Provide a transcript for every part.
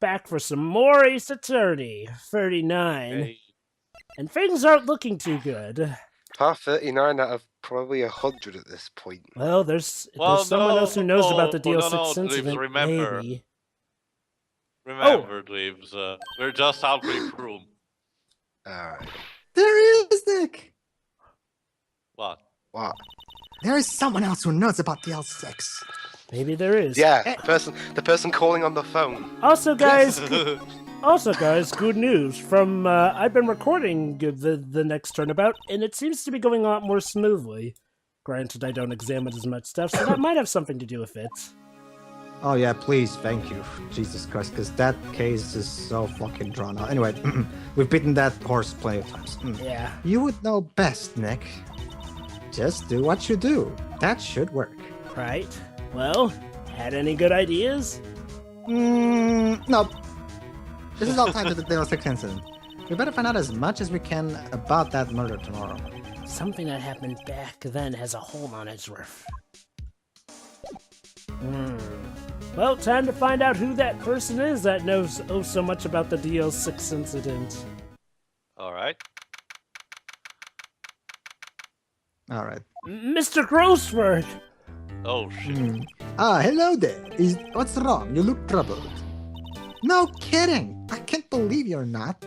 back for some more Ace Attorney, 39. Hey. And things aren't looking too good. Par 39 out of probably 100 at this point. Well, there's Well, someone else who knows about the no, DL6 Dweebs, incident, remember. maybe. Remember, Dweebs, we're just halfway through. Alright. There is, Nick! What? What? There is someone else who knows about the L6. Maybe there is. Yeah, the person calling on the phone. Also, guys, good news. From I've been recording the next turnabout, and it seems to be going a lot more smoothly. Granted, I don't examine as much stuff, so that might have something to do with it. Oh yeah, please, thank you. Jesus Christ, because that case is so fucking drawn out. Anyway, we've beaten that horse plenty of times. Yeah. You would know best, Nick. Just do what you do. That should work. Right. Well, had any good ideas? No. This is all tied to the DL6 incident. We better find out as much as we can about that murder tomorrow. Something that happened back then has a hold on Edgeworth. Well, time to find out who that person is that knows so much about the DL6 incident. Alright. Alright. Mr. Grossberg! Oh, shit. Hello there. What's wrong? You look troubled. No kidding. I can't believe you're not.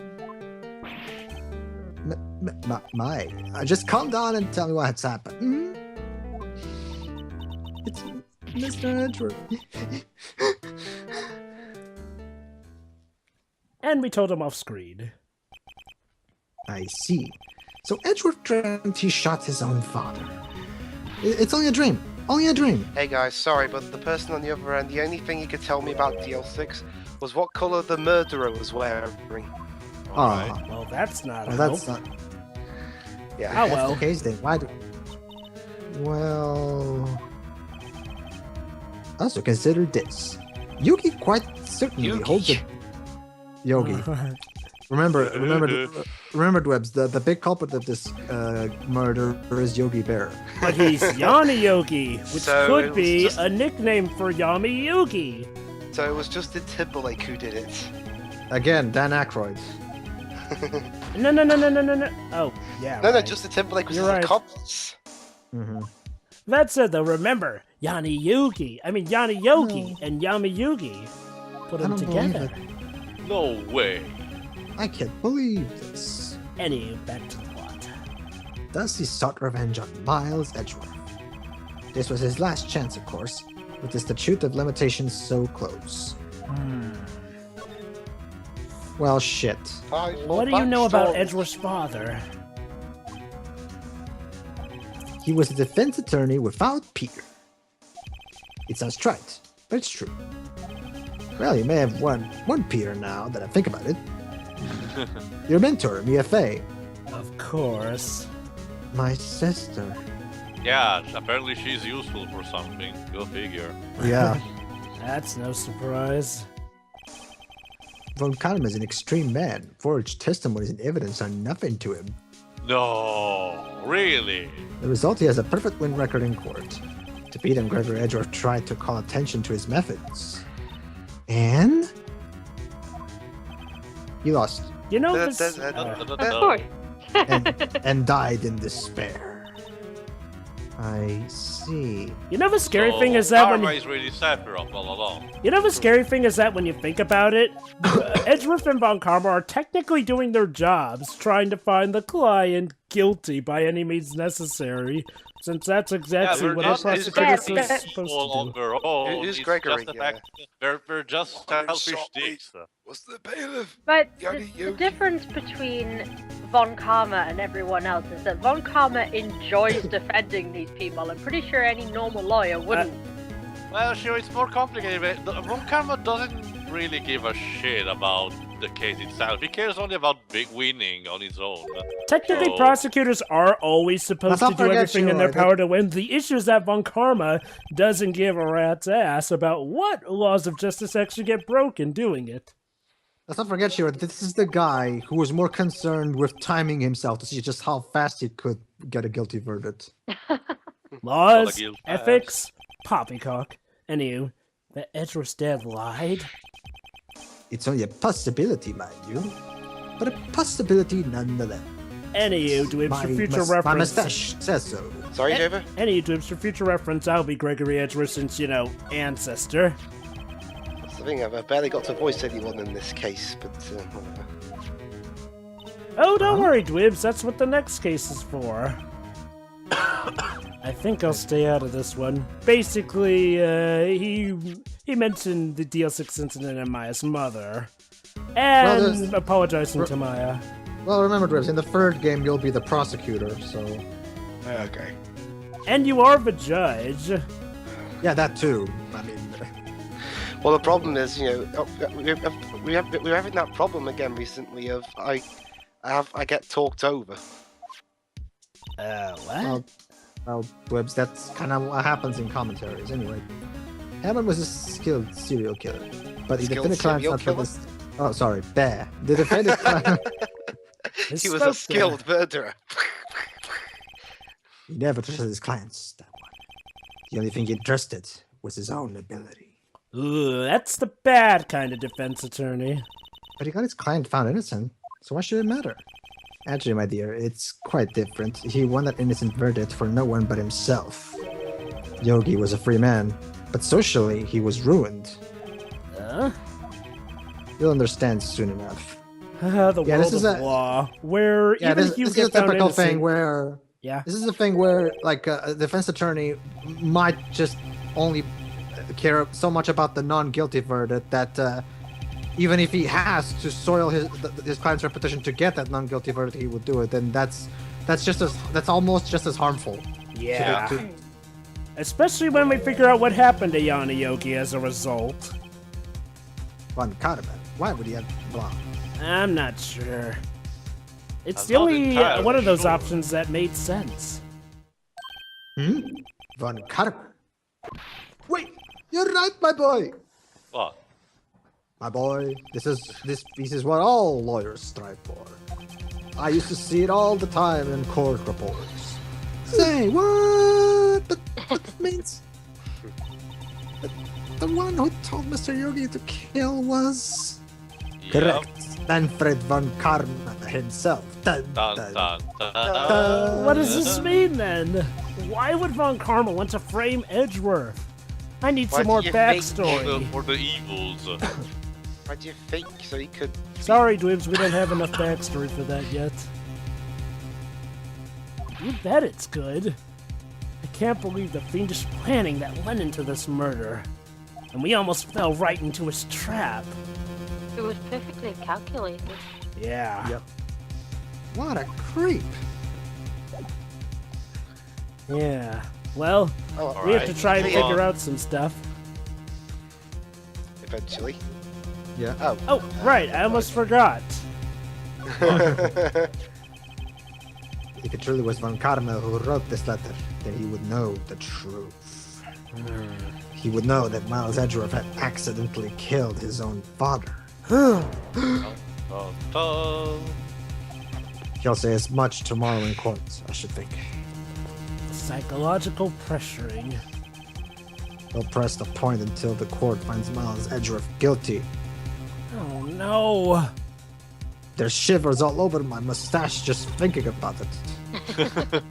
Just calm down and tell me what's happened. It's Mr. Edgeworth. And we told him off screen. I see. So Edgeworth dreamt he shot his own father. It's only a dream. Only a dream. Hey guys, sorry, but the person on the other end, the only thing you could tell me about DL6 was what color the murderer was wearing. Alright. Well, that's not Well, a that's hope. not. Yeah. Oh, That's well. the case then. Why do? Well. Also consider this. Yugi quite certainly Yugi. holds a Yogi. Remember, Dwebs, the big culprit of this murder is Yogi Bear. But he's Yanni Yogi, which So could it was be just- a nickname for Yami Yugi. So it was Justin Timberlake who did it. Again, Dan Aykroyd. No. Oh, yeah. No, right. Justin Timberlake was You're his right. accomplice. That said, though, remember, Yanni Yogi and Yami Yugi put I them don't believe together. it. No way. I can't believe this. Anyway, back to the plot. Thus he sought revenge on Miles Edgeworth. This was his last chance, of course, with the statute of limitations so close. Well, shit. What do you know about Edgeworth's father? He was a defense attorney without peer. It sounds trite, but it's true. Well, you may have one peer now that I think about it. Your mentor, Mia Fey. Of course. My sister. Yeah, apparently she's useful for something. Go figure. Yeah. That's no surprise. Von Kahneman is an extreme man. Forged testimonies and evidence are nothing to him. No, really? The result, he has a perfect win record in court. To beat him, Gregory Edgeworth tried to call attention to his methods. And? He lost. You know this... Of course. and died in despair. I see. You know the scary thing is that when Karma you, is really Sephiroth all along. you know the scary thing is that when you think about it, Edgeworth and Von Karma are technically doing their jobs, trying to find the client guilty by any means necessary, since that's exactly we're what a just prosecutor is supposed to on do. their own. It is It's Gregory, just the yeah. fact that they're just selfish dicks. What's the bailiff? But Yanni the Yogi. difference between Von Karma and everyone else is that Von Karma enjoys defending these people. I'm pretty sure any normal lawyer wouldn't. Well, sure, it's more complicated. Von Karma doesn't really give a shit about the case itself. He cares only about big winning on his own. Technically, So- prosecutors are always supposed Let's to not do forget, everything in their Shiro, power to win. The issue is that Von Karma doesn't give a rat's ass about what laws of justice actually get broken doing it. Let's not forget, Shiro, this is the guy who was more concerned with timing himself to see just how fast he could get a guilty verdict. Laws, guilt ethics, poppycock. Anywho, that Edgeworth's dad lied. It's only a possibility, mind you, but a possibility nonetheless. Anywho, Dweebs, for future reference. My mustache says so. Sorry, Java? Any Dweebs, for future reference, I'll be Gregory Edgeworth since, ancestor. That's the thing, I've barely got to voice anyone in this case, but whatever. Oh, don't worry, Dweebs, that's what the next case is for. I think I'll stay out of this one. Basically, he mentioned the DL6 incident and Maya's mother. And apologizing to Maya. Well, remember, Dweebs, in the third game, you'll be the prosecutor, so... Okay. And you are the judge. Yeah, that too. I mean... Well, the problem is, we're having that problem again recently of I get talked over. What? Well, Dweebs, that's kind of what happens in commentaries, anyway. Hammond was a skilled serial killer, but the defendant claims not for this... Oh, sorry, there. The defendant claims... He was a skilled murderer. He never trusted his clients, that one. The only thing he trusted was his own ability. Ooh, that's the bad kind of defense attorney. But he got his client found innocent, so why should it matter? Actually, my dear, it's quite different. He won that innocent verdict for no one but himself. Yogi was a free man, but socially, he was ruined. You'll understand soon enough. The world of law, where even this if you is get a found typical innocent, thing where this is a thing where like a defense attorney might just only care so much about the non-guilty verdict that even if he has to soil his client's reputation to get that non-guilty verdict, he would do it. And that's almost just as harmful. Yeah. Especially when we figure out what happened to Yana Yogi as a result. Von Karman, why would he have blonde? I'm not sure. It's I'm the not only entirely one of those sure. options that made sense. Von Karman. Wait, you're right, my boy. What? My boy, this is what all lawyers strive for. I used to see it all the time in court reports. Say what? But that means the one who told Mr. Yogi to kill was correct. Manfred von Karman himself. Dun, Dun, dun. dun, dun, dun. What does this mean then? Why would Von Karma want to frame Edgeworth? I need Why some more do you think- backstory. For the evils. Why do you think so he could... Sorry, Dweebs, we don't have enough backstory for that yet. You bet it's good. I can't believe the fiendish planning that went into this murder. And we almost fell right into his trap. It was perfectly calculated. Yeah. Yep. What a creep. Yeah. Well, Oh, we have to try and Alright, figure on. out some stuff. Eventually. Yeah. Oh. Oh, right, I almost forgot. If it truly was von Karma who wrote this letter, then he would know the truth. He would know that Miles Edgeworth had accidentally killed his own father. Dun, dun. He'll say as much tomorrow in court, I should think. Psychological pressuring. He'll press the point until the court finds Miles Edgeworth guilty. Oh no. There's shivers all over my mustache just thinking about it.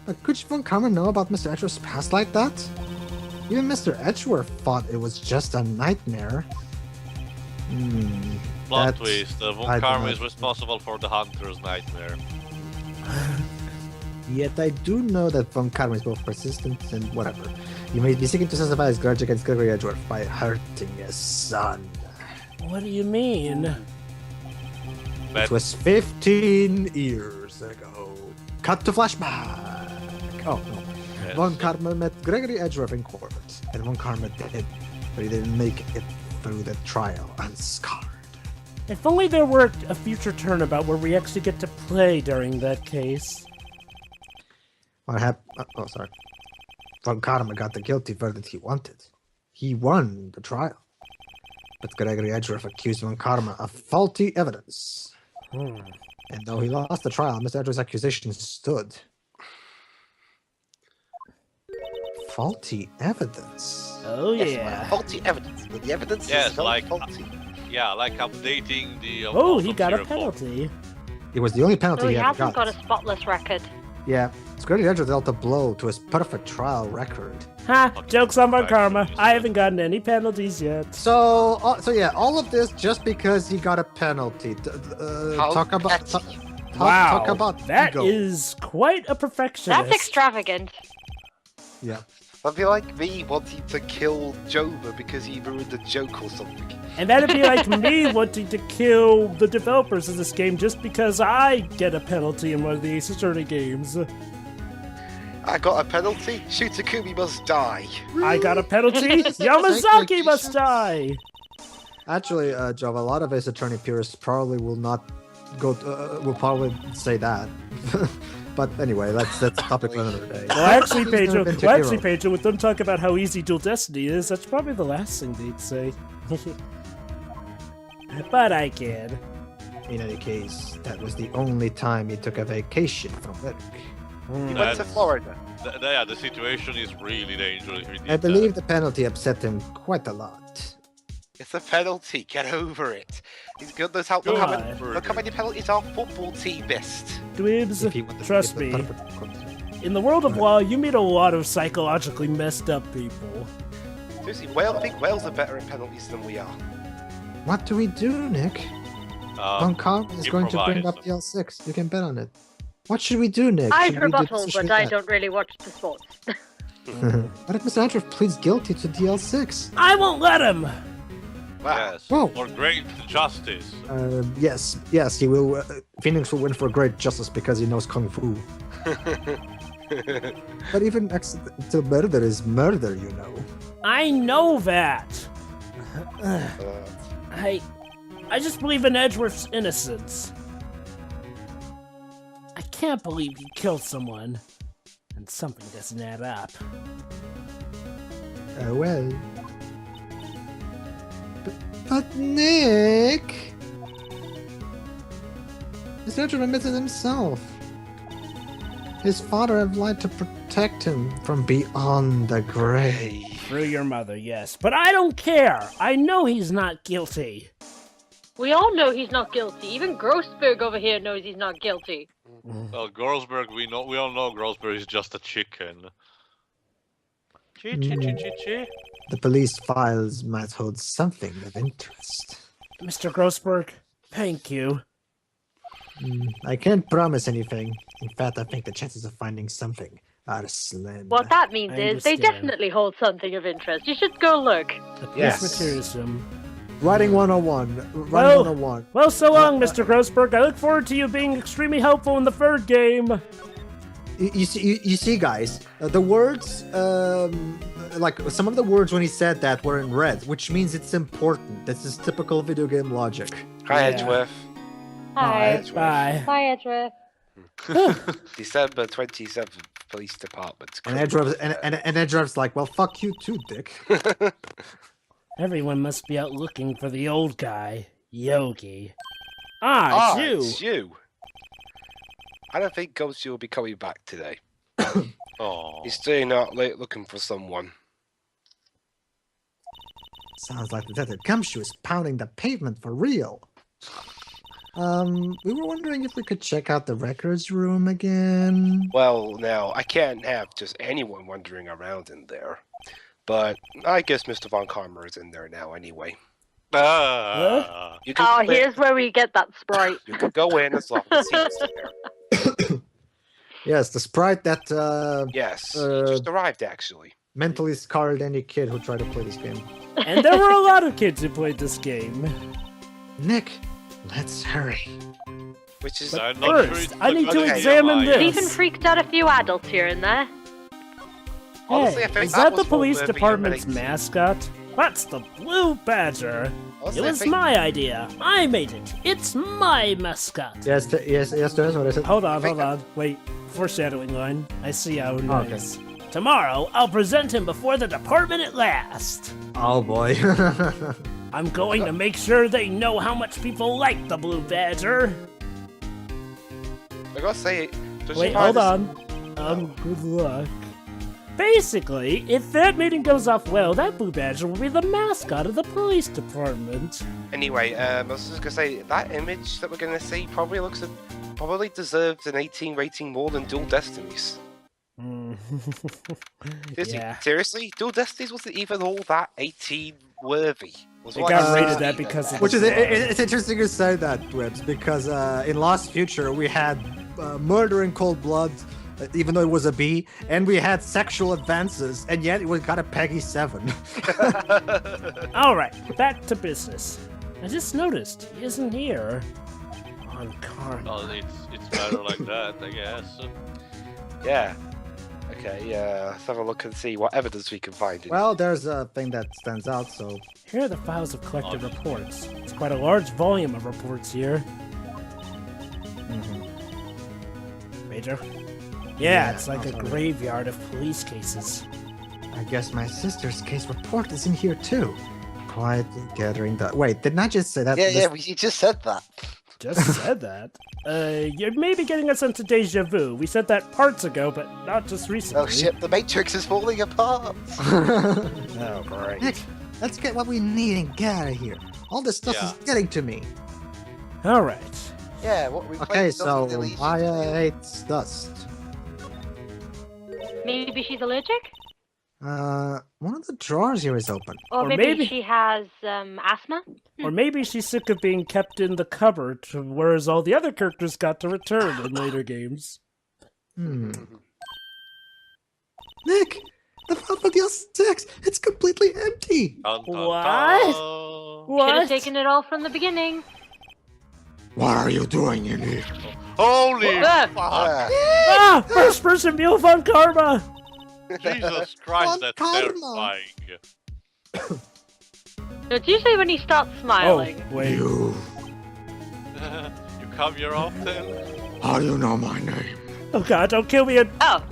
But could von Karma know about Mr. Edgeworth's past like that? Even Mr. Edgeworth thought it was just a nightmare. Plot That- twist. I Von do Karma not- is responsible for the Hunter's nightmare. Yet I do know that von Karma is both persistent and whatever. You may be seeking to satisfy his grudge against Gregory Edgeworth by hurting his son. What do you mean? But It was 15 years ago. Cut to flashback. Oh, no. Yes. Von Karma met Gregory Edgeworth in court, and von Karma did, but he didn't make it through the trial unscarred. If only there were a future turnabout where we actually get to play during that case. What happened? Oh, sorry. Von Karma got the guilty verdict he wanted. He won the trial. But Gregory Edgeworth accused von Karma of faulty evidence. And though he lost the trial, Mr. Edgeworth's accusation stood. Faulty evidence? Oh Yes, yeah. faulty evidence. But the evidence Yes, is not like- faulty. Yeah, like updating the. Oh, he got a auto-zero form. penalty. It was the only penalty Oh, he he ever hasn't got got. a spotless record. Yeah, Square Edge dealt a blow to his perfect trial record. Ha! Joke's on my Right, karma. so you I said- haven't gotten any penalties yet. So yeah, all of this just because he got a penalty. How Talk about petty. Wow, talk about that ego. is quite a perfectionist. That's extravagant. Yeah, That'd be like me wanting to kill Jova because he ruined a joke or something. And that'd be like me wanting to kill the developers of this game just because I get a penalty in one of the Ace Attorney games. I got a penalty. Shutakumi must die. I got a penalty. Yamazaki must die. actually, Jova, a lot of Ace Attorney purists probably will not go. Will probably say that. But anyway, that's a topic for another day. Well, actually, He's never Pedro, been to Hero. Pedro, with them talk about how easy Dual Destiny is, that's probably the last thing they'd say. But I kid. In any case, that was the only time he took a vacation from work. He went to That's- Florida. Yeah, the situation is really dangerous. if he did I that. believe the penalty upset him quite a lot. It's a penalty. Get over it. He's good. Look how many, God. look how many penalties our football team missed. Dweebs, If he wanted to trust get the me, perfect- in the world of law, you meet a lot of psychologically messed up people. Seriously, I think Wales are better at penalties than we are. What do we do, Nick? Von Carmen is going to bring up improvise. the L6. You can bet on it. What should we do, Nick? I've Should we do rebuttal, this or but should we I that? don't really watch the sports. What if Mr. Andrew pleads guilty to DL6? I won't let him! Wow. Yes, Whoa. for great justice. Yes, he will. Phoenix will win for great justice because he knows kung fu. But even accidental murder is murder, you know. I know that. I just believe in Edgeworth's innocence. I can't believe he killed someone, and something doesn't add up. Well. But Nick! Mr. Andrew admitted himself. His father had lied to protect him from beyond the grave. Hey. Through your mother, yes. But I don't care. I know he's not guilty. We all know he's not guilty. Even Grossberg over here knows he's not guilty. Well, Grossberg, we all know Grossberg is just a chicken. Chi. The police files might hold something of interest. Mr. Grossberg, thank you. I can't promise anything. In fact, I think the chances of finding something are slim. What that means I is they understand. definitely hold something of interest. You should go look. The police Yes. materials room. Writing 101. Writing Well- 101. Well, so long, Mr. Grossberg. I look forward to you being extremely helpful in the third game. You see, guys, the words, like some of the words when he said that were in red, which means it's important. This is typical video game logic. Hi, Yeah. Edgeworth. Hi. Bye. Hi, Edgeworth. December 27th, Police Department. And Edgeworth's like, well, fuck you too, dick. Everyone must be out looking for the old guy, Yogi. It's you. I don't think Ghost will be coming back today. Oh. He's staying out late looking for someone. Sounds like Detective Gumshoe is pounding the pavement for real. We were wondering if we could check out the records room again. Well, now, I can't have just anyone wandering around in there. But I guess Mr. Von Karmer is in there now anyway. You can Oh, go in- here's where we get that sprite. You can go in as long as he's there. Yes, the sprite that Yes, he Uh, just arrived actually. mentally scarred any kid who tried to play this game. And there were a lot of kids who played this game. Nick, let's hurry. Which is I'm not sure First, it's I a need good to idea, examine Maya. this. It even freaked out a few adults here and there. Honestly, I Hey, think is that that the was more police worthy of department's an 18. mascot? That's the Blue Badger. Honestly, It I was think- my idea. I made it. It's my mascot. Yes, there's what I said. Hold on, think hold on. Wait, foreshadowing line. I see how Okay. nice. Tomorrow, I'll present him before the department at last. Oh boy. I'm going to make sure they know how much people like the Blue Badger. I gotta say, Wait, hold on. Good luck. Basically, if that meeting goes off well, that Blue Badger will be the mascot of the police department. Anyway, I was just gonna say that image that we're gonna see probably deserves an 18 rating more than Dual Destinies. Yeah. Seriously, Dual Destinies wasn't even all that 18 worthy. It got rated that because of Which is the- it's interesting you say that, Whips, because in Lost Future we had murder in cold blood, even though it was a B, and we had sexual advances, and yet it got a Peggy 7. All right, back to business. I just noticed he isn't here. On Karma. Oh, it's better like that, I guess. Yeah. Okay, let's have a look and see what evidence we can find. Well, there's a thing that stands out, so... Here are the files of collected reports. It's quite a large volume of reports here. Major? Yeah, it's like a graveyard of police cases. I guess my sister's case report is in here too. Quietly gathering the... Wait, didn't I just say that? You just said that. Just said that. You're maybe getting us into deja vu. We said that parts ago, but not just recently. Oh shit, the Matrix is falling apart. Oh, great. Nick, let's get what we need and get out of here. All this stuff is getting to me. All right. Yeah, what we Okay, so Maya hates dust. Maybe she's allergic? One of the drawers here is open. Or, Or maybe maybe- she has asthma? Or maybe she's sick of being kept in the cupboard, whereas all the other characters got to return in later games. Nick, the file for the L6, it's completely empty. Dun, dun, What? dun. Should have taken it all from the beginning. What are you doing in here? Holy Ah! fuck! Ah! First person view on Karma! Jesus Christ, that's Karma. terrifying. It's usually when he starts smiling. Oh, wait. You come here often? How do you know my name? Oh god, don't kill me. Oh,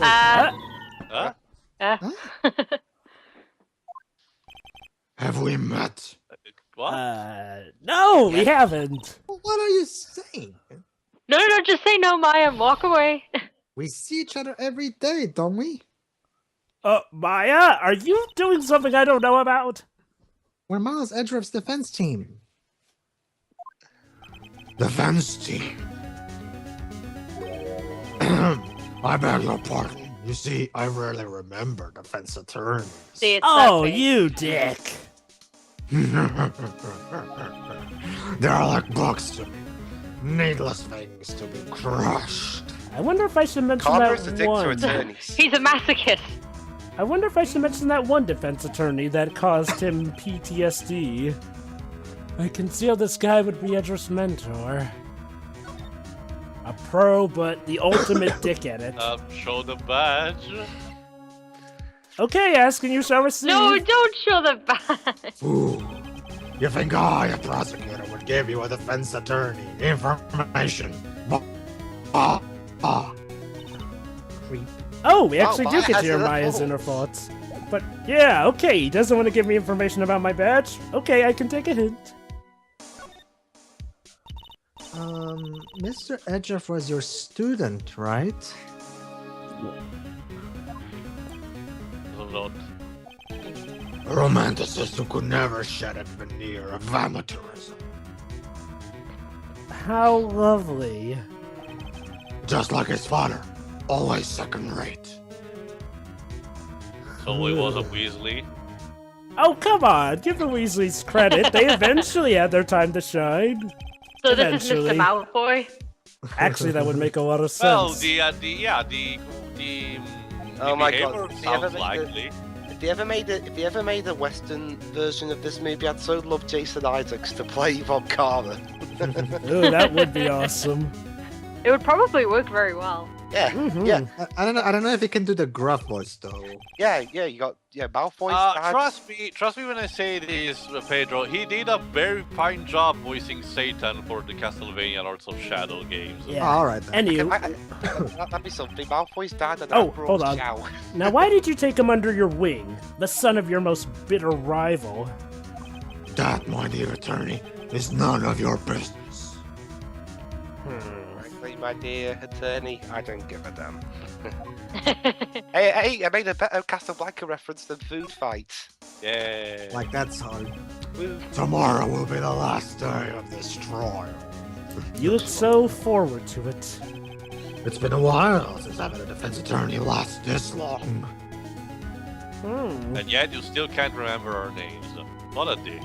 Huh? Have we met? What? No, we haven't. What are you saying? No, just say no, Maya, and walk away. We see each other every day, don't we? Maya, are you doing something I don't know about? We're Miles Edgerup's defense team. Defense team? I beg your pardon. You see, I rarely remember defense attorneys. See, it's Oh, that face. you dick. They are like bugs to me. Needless things to be crushed. I wonder if I should mention Connor is a that dick to one. attorneys. He's a masochist. I wonder if I should mention that one defense attorney that caused him PTSD. I can see how this guy would be Edger's mentor. A pro, but the ultimate dick at it. Show the badge. Okay, asking you shall receive. No, don't show the badge. Ooh. You think I, a prosecutor, would give you a defense attorney information? Creep. Oh, we actually do Maya get to has hear it Maya's all. inner thoughts. But yeah, okay, he doesn't want to give me information about my badge. Okay, I can take a hint. Mr. Edgeruff was your student, right? Lord. A romanticist who could never shed a veneer of amateurism. How lovely. Just like his father, always second rate. So it was a Weasley. Oh, come on, give the Weasleys credit. They eventually had their time to shine. So this is Eventually. Mr. Malfoy. Actually, that would make a lot of sense. Well, the Oh my behavior God, if they sounds ever made likely. If they ever made a Western version of this movie, I'd so love Jason Isaacs to play Von Karma. Ooh, that would be awesome. It would probably work very well. Yeah, Mhm. yeah, I don't know if he can do the gruff voice though. yeah. You got Malfoy's dad. Trust me when I say this, Pedro. He did a very fine job voicing Satan for the Castlevania Lords of Shadow games. Yeah. All right then. Anywho, That'd be something. Malfoy's dad and Oh, Admiral hold on. Chow. now why did you take him under your wing? The son of your most bitter rival. That, my dear attorney, is none of your business. Frankly, my dear attorney, I don't give a damn. Hey, I made a better Casablanca reference than food fights. Yeah. Like that's hard. Woo. Tomorrow will be the last day of this trial. You look so forward to it. It's been a while since I've had a defense attorney last this long. And yet you still can't remember our names. What a dick.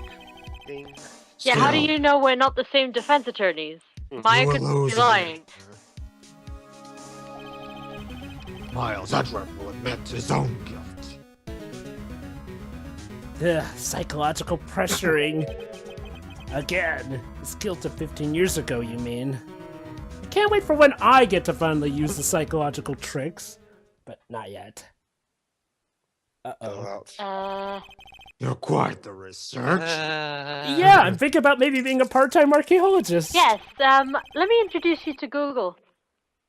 Ding. Yeah, how do Still, you know we're not the same defense attorneys? Maya you could were be losing. lying. Miles Edgeworth will admit his own guilt. Ugh, psychological pressuring. Again. His guilt of 15 years ago, you mean? I can't wait for when I get to finally use the psychological tricks. But not yet. Uh-oh. You're quite the research. Yeah, I'm thinking about maybe being a part-time archaeologist. Yes, let me introduce you to Google.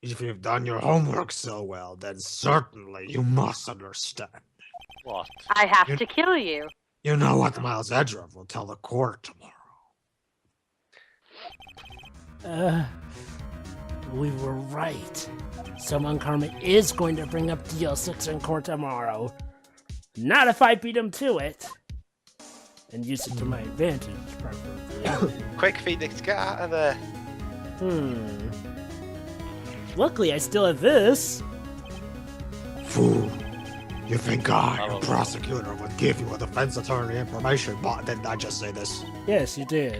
If you've done your homework so well, then certainly you must understand. What? I have to kill you. You know what Miles Edgeworth will tell the court tomorrow. We were right. Someone Karma is going to bring up DL6 in court tomorrow. Not if I beat him to it. And use it to my advantage, preferably. Quick, Phoenix, get out of there. Luckily, I still have this. Fool. You think I, a prosecutor, would give you a defense attorney information, but didn't I just say this? Yes, you did.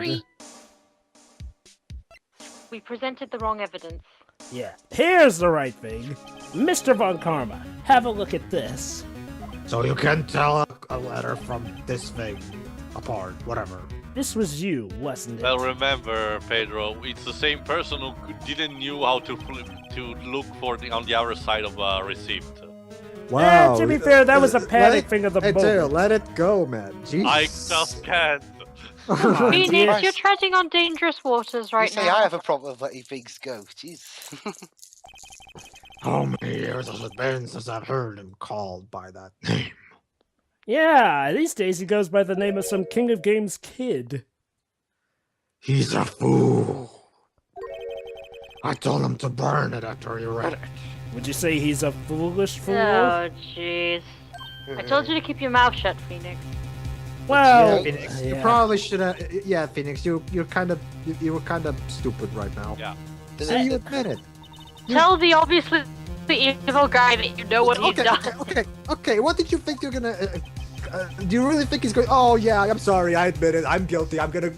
We presented the wrong evidence. Yeah. Here's the right thing. Mr. Von Karma, have a look at this. So you can tell a letter from this thing apart, whatever. This was you, wasn't it? Well, remember, Pedro, it's the same person who didn't knew how to look for on the other side of a receipt. Wow. To be fair, that was a panic thing of the moment. Taylor, let it go, man. Jeez. I just can't. Come on, Phoenix, dear. you're treading on dangerous waters right you say now. I have a problem with letting things go. Jeez. How many years has it been since I've heard him called by that name? Yeah, these days he goes by the name of some King of Games kid. He's a fool. I told him to burn it after he read it. Would you say he's a foolish fool? Oh, jeez. I told you to keep your mouth shut, Phoenix. Well, Yeah, Phoenix, you yeah. probably should have. Yeah, Phoenix, you were kind of stupid right now. Yeah. So you admit it. Tell the obviously the evil guy that you know what he's done. Okay. What did you think you're gonna? Do you really think he's going? Oh yeah, I'm sorry. I admit it. I'm guilty. I'm gonna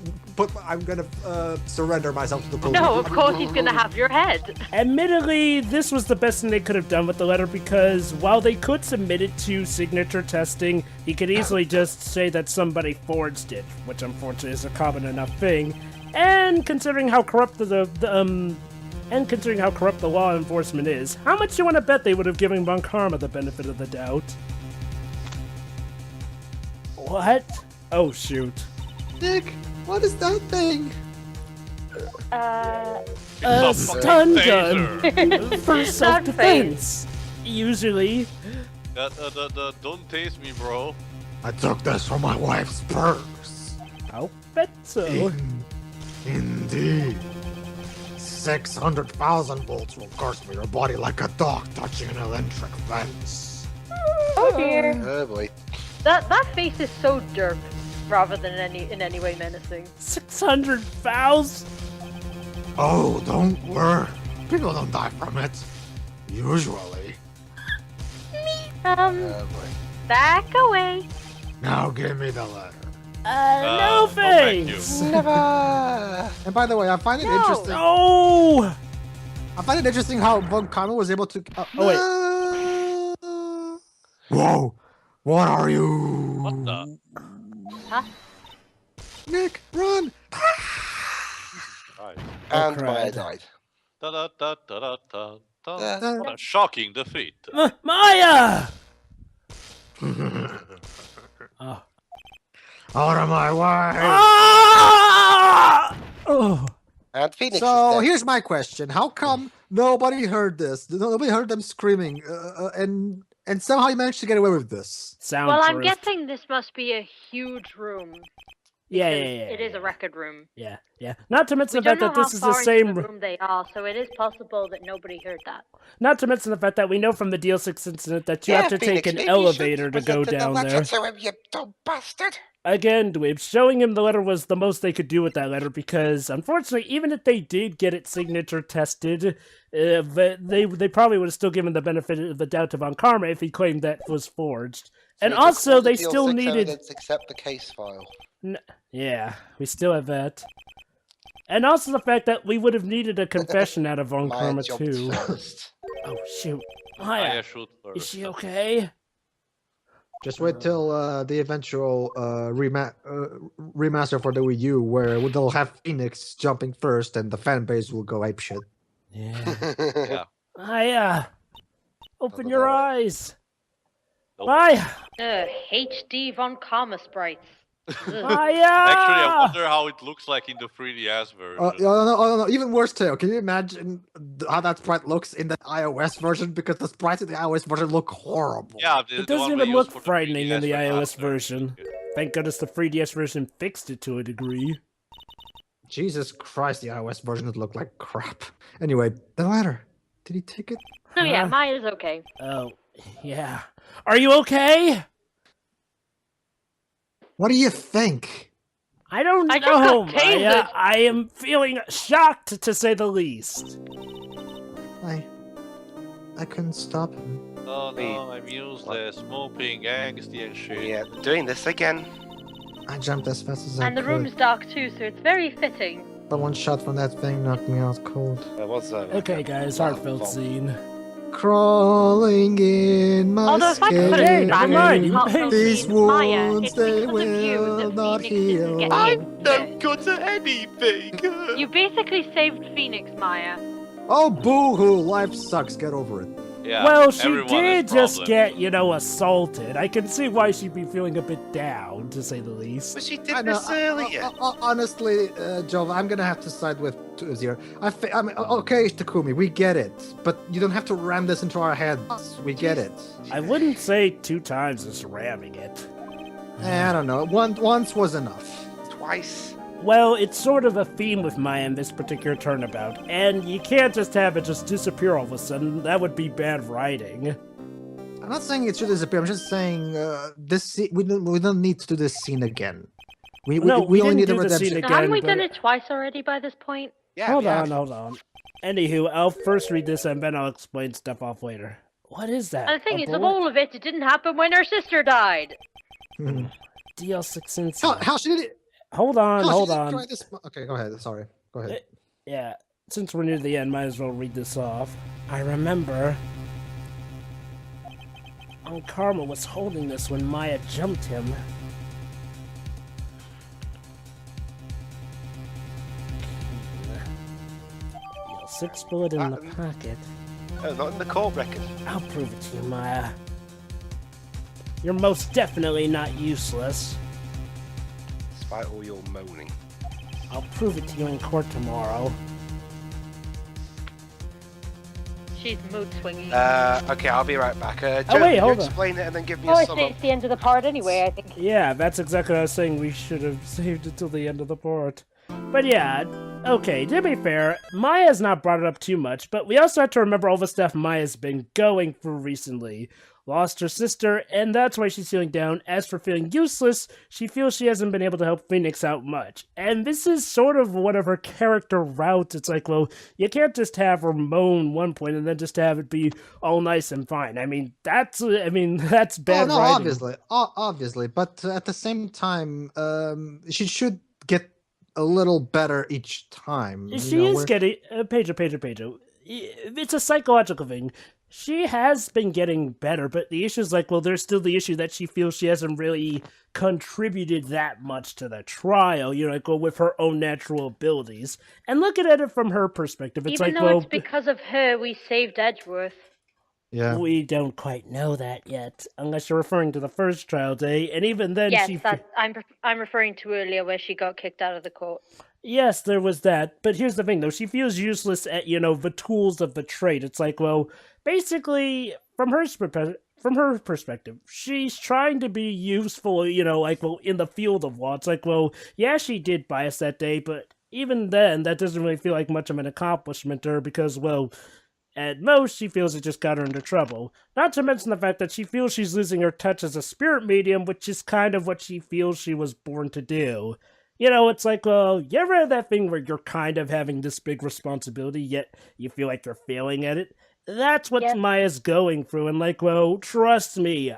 surrender myself to the police. No, of course he's gonna have your head. Admittedly, this was the best thing they could have done with the letter because while they could submit it to signature testing, he could easily just say that somebody forged it, which unfortunately is a common enough thing. And considering how corrupt the law enforcement is, how much do you want to bet they would have given Von Karma the benefit of the doubt? What? Oh shoot. Nick, what is that thing? A stun gun Taser. for self-defense. Usually. Don't taste me, bro. I took this from my wife's purse. I'll bet so. Indeed. 600,000 volts will curse me your body like a dog touching an electric fence. Oh dear. Oh boy. That face is so derp, rather than in any way menacing. 600,000? Oh, don't worry. People don't die from it. Usually. Oh boy. Back away. Now give me the letter. No thank thanks. Never. And by the way, I find it No. interesting. No! I find it interesting how Von Karma was able to. oh wait. Whoa! What are you? What the? Huh? Nick, run! Right. And crud. Maya died. Da-da-da-da-da-da. What a shocking defeat. Maya! Oh. Out of my way! Ah! Oh. And Phoenix So is dead. here's my question: how come nobody heard this? Nobody heard them screaming, and somehow you managed to get away with this? Soundproof. Well, I'm guessing this must be a huge room. Yeah, because yeah, yeah. It is a record room. Yeah, yeah. Not to mention We the fact don't know that how this is the far into same. the room they are, so it is possible that nobody heard that. Not to mention the fact that we know from the DL6 incident that you have to take an elevator to go down there. To him, you dumb bastard. Again, Dweeb, showing him the letter was the most they could do with that letter because, unfortunately, even if they did get its signature tested, they probably would have still given the benefit of the doubt to Von Karma if he claimed that was forged. So And you took also, all the they still DL6 needed... evidence except the case file. Yeah, we still have that. And also the fact that we would have needed a confession out of Von Maya Karma, jumped too. first. Oh, shoot. Maya Maya, shoot is first. she okay? Just wait till the eventual remaster for the Wii U, where they'll have Phoenix jumping first, and the fan base will go apeshit. Yeah. Yeah. Maya, open Not your about eyes. Nope. Maya, HD Von Karma sprites. Ugh. Maya! Actually, I wonder how it looks like in the 3DS version. No, even worse too. Can you imagine how that sprite looks in the iOS version? Because the sprites in the iOS version look horrible. Yeah, It doesn't even look frightening in the iOS version. Thank goodness the 3DS version fixed it to a degree. Jesus Christ, the iOS version would look like crap. Anyway, the letter. Did he take it? Oh yeah, Huh? Maya's okay. Oh, yeah. Are you okay? What do you think? I don't I just know, got Maya. tasered. I am feeling shocked, to say the least. I couldn't stop him. Oh no, I'm useless, moping, angsty and shit. Yeah, doing this again. I jumped as fast as I And the could. room's dark too, so it's very fitting. But one shot from that thing knocked me out cold. There was Okay, guys, heartfelt scene. Crawling in my Although if I could put Hey, it come random on, heartfelt these scene, Maya, wounds, it's they because of you will that not Phoenix didn't heal. get I'm hit. no good at anything. You basically saved Phoenix, Maya. Oh, boo-hoo! Life sucks. Get over it. Yeah, Well, she everyone did has just problems. get, assaulted. I can see why she'd be feeling a bit down, to say the least. But she I did know, this earlier. honestly, Jova, I'm gonna have to side with Zero. I mean, okay, Takumi, we get it, but you don't have to ram this into our heads. We get it. I wouldn't say 2 times is ramming it. I don't know. Once was enough. Twice. Well, it's sort of a theme with Maya in this particular turnabout, and you can't just have it just disappear all of a sudden. That would be bad writing. I'm not saying it should disappear. I'm just saying we don't need to do this scene again. We No, we only didn't need a do the scene redemption. again. Haven't we but- done it twice already by this point? Yeah, Hold we on, have. hold on. Anywho, I'll first read this and then I'll explain stuff off later. What is that? And the thing A is, of bullet? all of it, it didn't happen when her sister died. Hmm. DL6 incident. How should it? Hold on, how hold should it on. try this? Okay, go ahead. Sorry. Go ahead. Yeah, since we're near the end, might as well read this off. I remember Karma was holding this when Maya jumped him. DL6 bullet in the pocket. Oh, not in the court record. I'll prove it to you, Maya. You're most definitely not useless. Despite all your moaning. I'll prove it to you in court tomorrow. She's mood swinging. Okay, I'll be right back. Joe, Oh, wait, can hold you on. explain it and then give me Oh, a I sum see up? it's the end of the part anyway, I think. Yeah, that's exactly what I was saying. We should have saved it till the end of the part. But yeah, okay, to be fair, Maya's not brought it up too much, but we also have to remember all the stuff Maya's been going through recently. Lost her sister, and that's why she's feeling down. As for feeling useless, she feels she hasn't been able to help Phoenix out much. And this is sort of one of her character routes. It's like, well, you can't just have her moan one point and then just have it be all nice and fine. That's bad no, writing. obviously, but at the same time, she should get a little better each time. She is getting Pedro. It's a psychological thing. She has been getting better, but the issue is like, well, there's still the issue that she feels she hasn't really contributed that much to the trial. With her own natural abilities. And looking at it from her perspective, it's Even like, though well, it's because of her we saved Edgeworth. Yeah. we don't quite know that yet, unless you're referring to the first trial day, and even then, Yes, she. I'm referring to earlier where she got kicked out of the court. Yes, there was that, but here's the thing, though. She feels useless at, the tools of the trade. It's like, well, basically, from from her perspective, she's trying to be useful, you know, like, well, in the field of law. It's like, well, yeah, she did bias that day, but even then, that doesn't really feel like much of an accomplishment to her because, well, at most, she feels it just got her into trouble. Not to mention the fact that she feels she's losing her touch as a spirit medium, which is kind of what she feels she was born to do. You know, it's like, well, you ever had that thing where you're kind of having this big responsibility, yet you feel like you're failing at it? That's what Yep. Maya's going through, and like, well, trust me.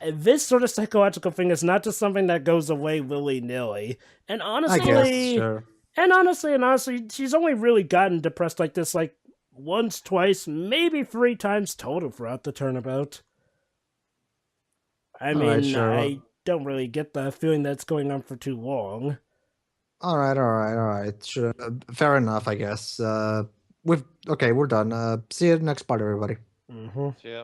This sort of psychological thing is not just something that goes away willy-nilly. And I honestly, guess, sure. and honestly, she's only really gotten depressed like this, like, once, twice, maybe 3 times total throughout the turnabout. I mean, Alright, sure. I don't really get the feeling that it's going on for too long. All right. Sure. Fair enough, I guess. We're done. See you next part, everybody. Mm-hmm. Yeah.